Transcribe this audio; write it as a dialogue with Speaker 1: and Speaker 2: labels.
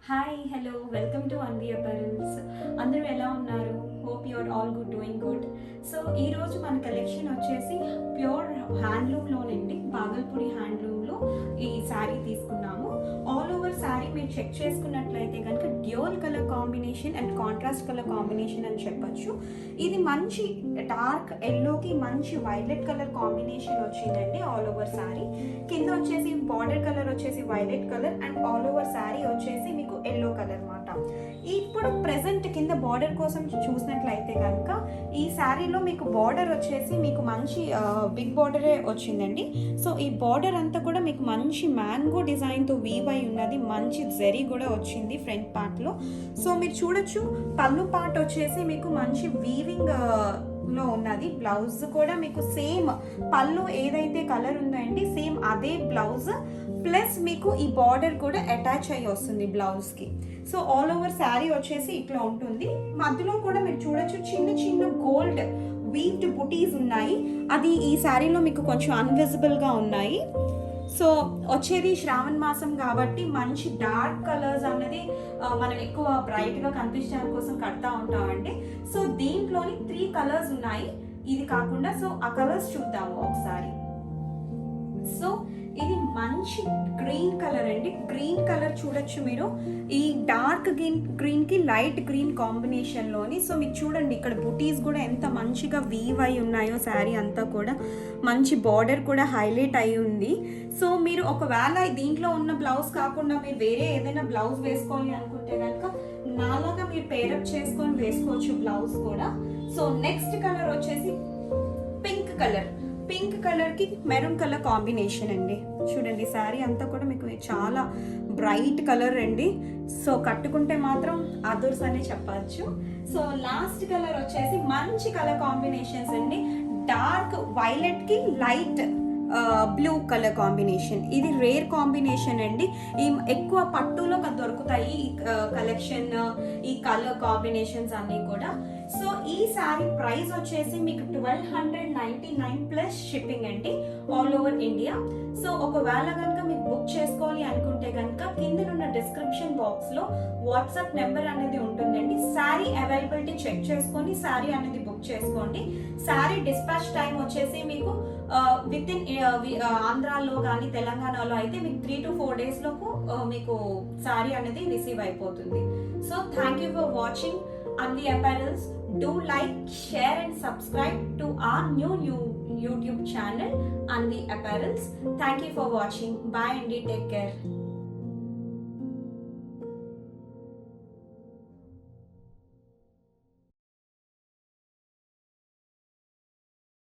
Speaker 1: Hi hello welcome to Anvi apparels. అందరూ ఎలా ఉన్నారు? Hope you're all doing good. So ఈరోజు మన కలెక్షన్ వచ్చేసి ప్యూర్ హ్యాండ్లూమ్లోనండి, బాగల్పూడి హ్యాండ్లూమ్లో ఈ శారీ తీసుకున్నాము. ఆల్ ఓవర్ శారీ మీరు చెక్ చేసుకున్నట్లయితే కనుక dual colour combination and contrast colour combination అని చెప్పొచ్చు. ఇది మంచి డార్క్ ఎల్లోకి మంచి వైలెట్ కలర్ కాంబినేషన్ వచ్చిందండి. ఆల్ ఓవర్ శారీ కింద వచ్చేసి బార్డర్ కలర్ వచ్చేసి violet colour and all over sari వచ్చేసి మీకు ఎల్లో కలర్ మాట. ఇప్పుడు ప్రెసెంట్ కింద బార్డర్ కోసం చూసినట్లయితే కనుక ఈ శారీలో మీకు బార్డర్ వచ్చేసి మీకు మంచి బిగ్ బార్డరే వచ్చిందండి. సో ఈ బార్డర్ అంతా కూడా మీకు మంచి మ్యాంగో డిజైన్తో వీవ్ అయి ఉన్నది. మంచి జరీ కూడా వచ్చింది ఫ్రంట్ పార్ట్లో. సో మీరు చూడొచ్చు, పళ్ళు పార్ట్ వచ్చేసి మీకు మంచి వీవింగ్ లో ఉన్నది. బ్లౌజ్ కూడా మీకు సేమ్ పళ్ళు ఏదైతే కలర్ ఉందండి సేమ్ అదే బ్లౌజ్ ప్లస్ మీకు ఈ బార్డర్ కూడా అటాచ్ అయ్యి వస్తుంది బ్లౌజ్ కి. సో ఆల్ ఓవర్ శారీ వచ్చేసి ఇట్లా ఉంటుంది. మధ్యలో కూడా మీరు చూడొచ్చు చిన్న చిన్న గోల్డ్ వీవ్డ్ బుటీస్ ఉన్నాయి. అది ఈ శారీలో మీకు కొంచెం అన్విజిబుల్ గా ఉన్నాయి. సో వచ్చేది శ్రావణ మాసం కాబట్టి మంచి డార్క్ కలర్స్ అన్నది మనం ఎక్కువ బ్రైట్గా కనిపించడం కోసం కడతా ఉంటామండి. సో దీంట్లోని 3 కలర్స్ ఉన్నాయి ఇది కాకుండా. సో ఆ కలర్స్ చూద్దాము ఒకసారి. సో ఇది మంచి గ్రీన్ కలర్ అండి. గ్రీన్ కలర్ చూడొచ్చు మీరు, ఈ డార్క్ గ్రీన్ కి లైట్ గ్రీన్ కాంబినేషన్ లోని. సో మీకు చూడండి ఇక్కడ బుటీస్ కూడా ఎంత మంచిగా వీవ్ అయి ఉన్నాయో. శారీ అంతా కూడా మంచి బార్డర్ కూడా హైలైట్ అయి ఉంది. సో మీరు ఒకవేళ దీంట్లో ఉన్న బ్లౌజ్ కాకుండా మీరు వేరే ఏదైనా బ్లౌజ్ వేసుకోవాలి అనుకుంటే కనుక నాలాగా మీరు పేరప్ చేసుకొని వేసుకోవచ్చు బ్లౌజ్ కూడా. సో నెక్స్ట్ కలర్ వచ్చేసి పింక్ కలర్. పింక్ కలర్ కి మెరూన్ కలర్ కాంబినేషన్ అండి. చూడండి శారీ అంతా కూడా మీకు చాలా బ్రైట్ కలర్ అండి. సో కట్టుకుంటే మాత్రం అదర్స్ అనే చెప్పచ్చు. సో లాస్ట్ కలర్ వచ్చేసి మంచి కలర్ కాంబినేషన్స్ అండి. డార్క్ వైలెట్ కి లైట్ బ్లూ కలర్ కాంబినేషన్. ఇది రేర్ కాంబినేషన్ అండి. ఈ ఎక్కువ పట్టులో దొరుకుతాయి ఈ కలెక్షన్, ఈ కలర్ కాంబినేషన్స్ అన్ని కూడా. సో ఈ శారీ ప్రైస్ వచ్చేసి మీకు 1299 ప్లస్ షిప్పింగ్ అండి ఆల్ ఓవర్ ఇండియా. సో ఒకవేళ కనుక మీకు బుక్ చేసుకోవాలి అనుకుంటే కనుక కిందనున్న డిస్క్రిప్షన్ బాక్స్ లో వాట్సాప్ నెంబర్ అనేది ఉంటుందండి. శారీ అవైలబిలిటీ చెక్ చేసుకొని శారీ అనేది బుక్ చేసుకోండి. శారీ డిస్పాచ్ టైం వచ్చేసి మీకు విత్ ఇన్ ఆంధ్రాలో కానీ తెలంగాణలో అయితే మీకు 3 to 4 days లోపు మీకు శారీ అనేది రిసీవ్ అయిపోతుంది. So thank you for watching Anvi Apparels. Do like, share and subscribe to our new YouTube channel Anvi Apparels. Thank you for watching. Bye and take care.